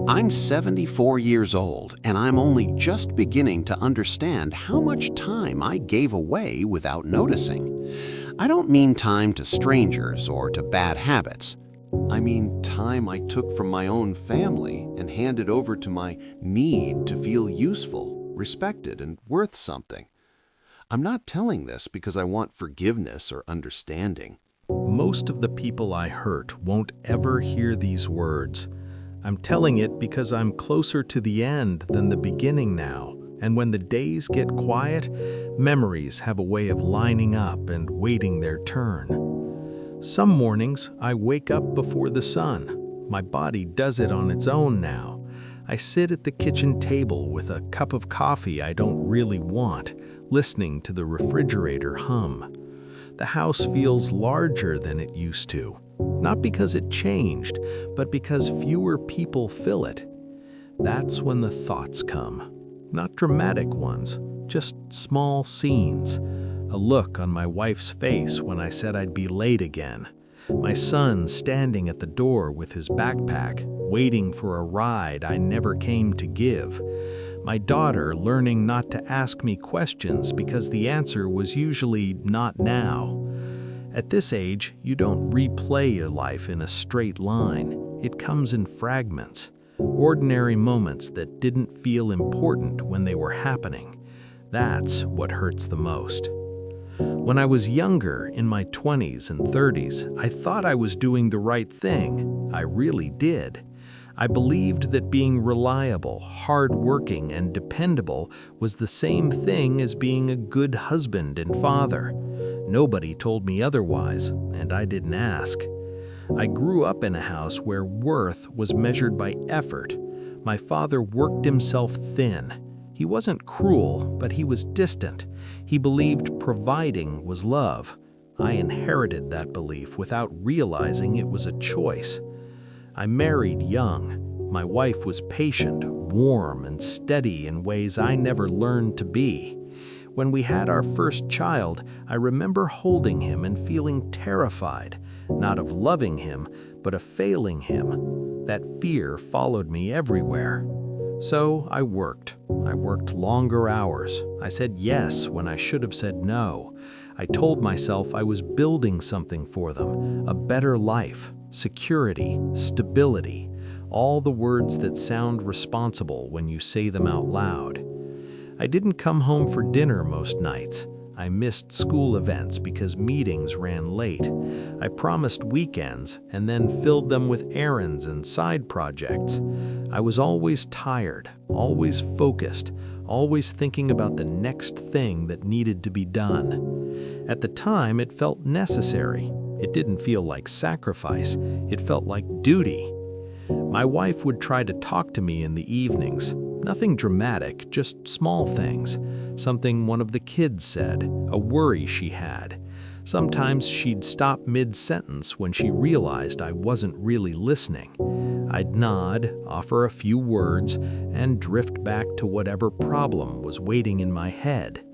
I'm 74 years old, and I'm only just beginning to understand how much time I gave away without noticing. I don't mean time to strangers or to bad habits. I mean time I took from my own family and handed over to my need to feel useful, respected, and worth something. I'm not telling this because I want forgiveness or understanding. Most of the people I hurt won't ever hear these words. I'm telling it because I'm closer to the end than the beginning now, and when the days get quiet, memories have a way of lining up and waiting their turn. Some mornings, I wake up before the sun. My body does it on its own now. I sit at the kitchen table with a cup of coffee I don't really want, listening to the refrigerator hum. The house feels larger than it used to, not because it changed, but because fewer people fill it. That's when the thoughts come. Not dramatic ones, just small scenes. A look on my wife's face when I said I'd be late again. My son standing at the door with his backpack, waiting for a ride I never came to give. My daughter learning not to ask me questions because the answer was usually not now. At this age, you don't replay your life in a straight line. It comes in fragments, ordinary moments that didn't feel important when they were happening. That's what hurts the most. When I was younger, in my 20s and 30s, I thought I was doing the right thing. I really did. I believed that being reliable, hardworking, and dependable was the same thing as being a good husband and father. Nobody told me otherwise, and I didn't ask. I grew up in a house where worth was measured by effort. My father worked himself thin. He wasn't cruel, but he was distant. He believed providing was love. I inherited that belief without realizing it was a choice. I married young. My wife was patient, warm, and steady in ways I never learned to be. When we had our first child, I remember holding him and feeling terrified, not of loving him, but of failing him. That fear followed me everywhere. So I worked. I worked longer hours. I said yes when I should have said no. I told myself I was building something for them, a better life. Security, stability, all the words that sound responsible when you say them out loud. I didn't come home for dinner most nights. I missed school events because meetings ran late. I promised weekends and then filled them with errands and side projects. I was always tired, always focused, always thinking about the next thing that needed to be done. At the time, it felt necessary. It didn't feel like sacrifice, it felt like duty. My wife would try to talk to me in the evenings. Nothing dramatic, just small things. Something one of the kids said, a worry she had. Sometimes she'd stop mid-sentence when she realized I wasn't really listening. I'd nod, offer a few words, and drift back to whatever problem was waiting in my head.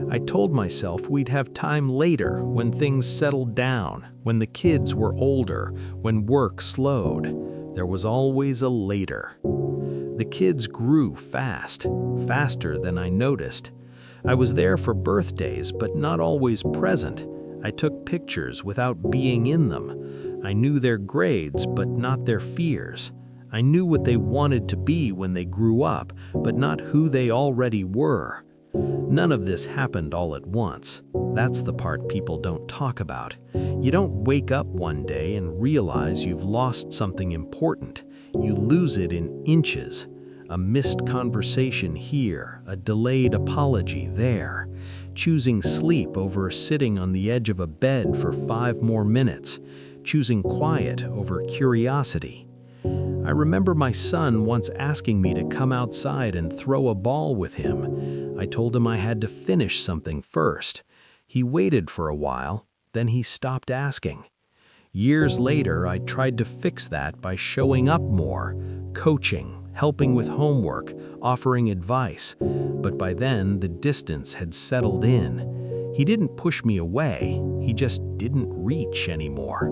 I told myself we'd have time later when things settled down, when the kids were older, when work slowed. There was always a later. The kids grew fast, faster than I noticed. I was there for birthdays, but not always present. I took pictures without being in them. I knew their grades, but not their fears. I knew what they wanted to be when they grew up, but not who they already were. None of this happened all at once. That's the part people don't talk about. You don't wake up one day and realize you've lost something important. You lose it in inches. A missed conversation here, a delayed apology there. Choosing sleep over sitting on the edge of a bed for 5 more minutes. Choosing quiet over curiosity. I remember my son once asking me to come outside and throw a ball with him. I told him I had to finish something first. He waited for a while, then he stopped asking. Years later, I tried to fix that by showing up more, coaching, helping with homework, offering advice. But by then, the distance had settled in. He didn't push me away, he just didn't reach anymore.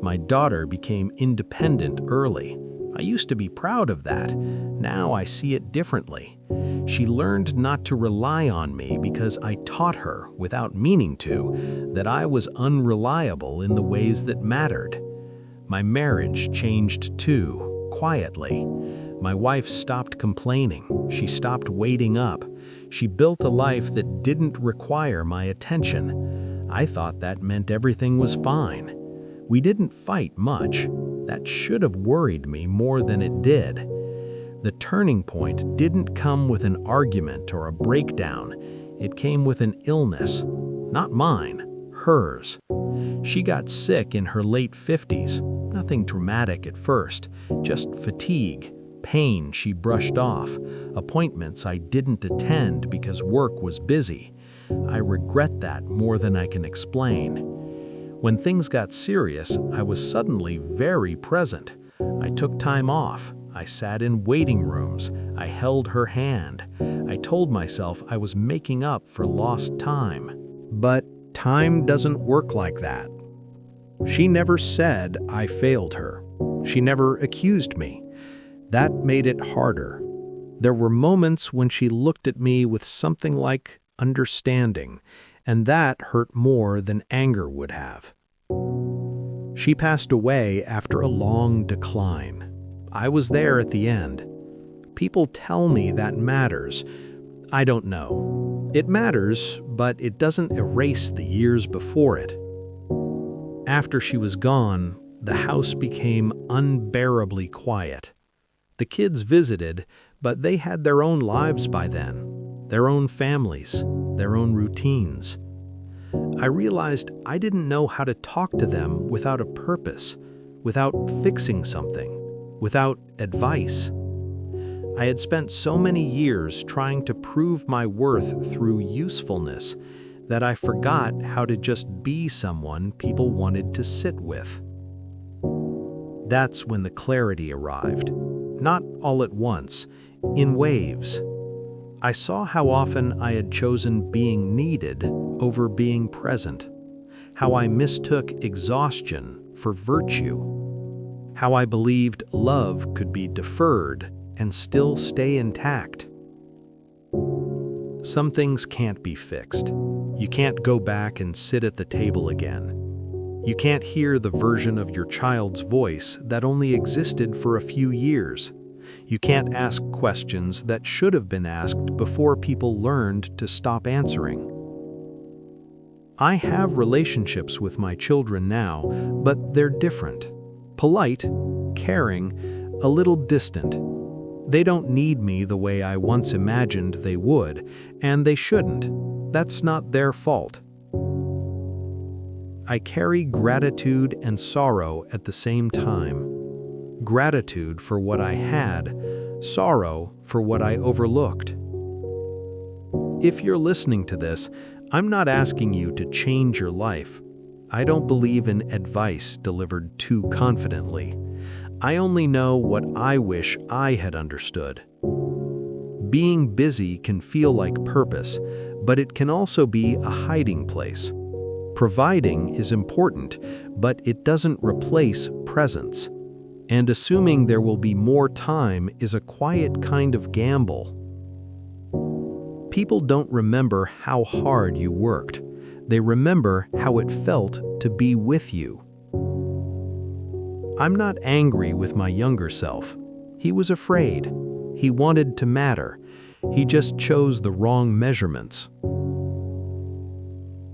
My daughter became independent early. I used to be proud of that. Now I see it differently. She learned not to rely on me because I taught her, without meaning to, that I was unreliable in the ways that mattered. My marriage changed too, quietly. My wife stopped complaining. She stopped waiting up. She built a life that didn't require my attention. I thought that meant everything was fine. We didn't fight much. That should have worried me more than it did. The turning point didn't come with an argument or a breakdown. It came with an illness. Not mine, hers. She got sick in her late 50s. Nothing dramatic at first, just fatigue, pain she brushed off, appointments I didn't attend because work was busy. I regret that more than I can explain. When things got serious, I was suddenly very present. I took time off. I sat in waiting rooms. I held her hand. I told myself I was making up for lost time. But time doesn't work like that. She never said I failed her. She never accused me. That made it harder. There were moments when she looked at me with something like understanding, and that hurt more than anger would have. She passed away after a long decline. I was there at the end. People tell me that matters. I don't know. It matters, but it doesn't erase the years before it. After she was gone, the house became unbearably quiet. The kids visited, but they had their own lives by then, their own families, their own routines. I realized I didn't know how to talk to them without a purpose, without fixing something, without advice. I had spent so many years trying to prove my worth through usefulness that I forgot how to just be someone people wanted to sit with. That's when the clarity arrived. Not all at once, in waves. I saw how often I had chosen being needed over being present, how I mistook exhaustion for virtue, how I believed love could be deferred and still stay intact. Some things can't be fixed. You can't go back and sit at the table again. You can't hear the version of your child's voice that only existed for a few years. You can't ask questions that should have been asked before people learned to stop answering. I have relationships with my children now, but they're different. Polite, caring, a little distant. They don't need me the way I once imagined they would, and they shouldn't. That's not their fault. I carry gratitude and sorrow at the same time. Gratitude for what I had, sorrow for what I overlooked. If you're listening to this, I'm not asking you to change your life. I don't believe in advice delivered too confidently. I only know what I wish I had understood. Being busy can feel like purpose, but it can also be a hiding place. Providing is important, but it doesn't replace presence. And assuming there will be more time is a quiet kind of gamble. People don't remember how hard you worked. They remember how it felt to be with you. I'm not angry with my younger self. He was afraid. He wanted to matter. He just chose the wrong measurements.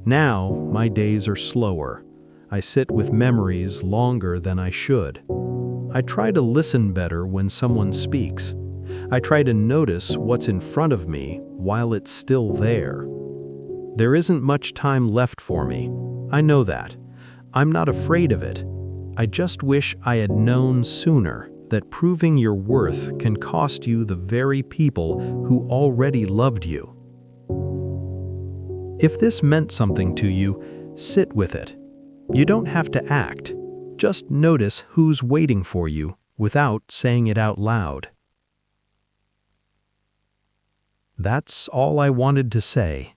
Now, my days are slower. I sit with memories longer than I should. I try to listen better when someone speaks. I try to notice what's in front of me while it's still there. There isn't much time left for me. I know that. I'm not afraid of it. I just wish I had known sooner that proving your worth can cost you the very people who already loved you. If this meant something to you, sit with it. You don't have to act. Just notice who's waiting for you without saying it out loud. That's all I wanted to say.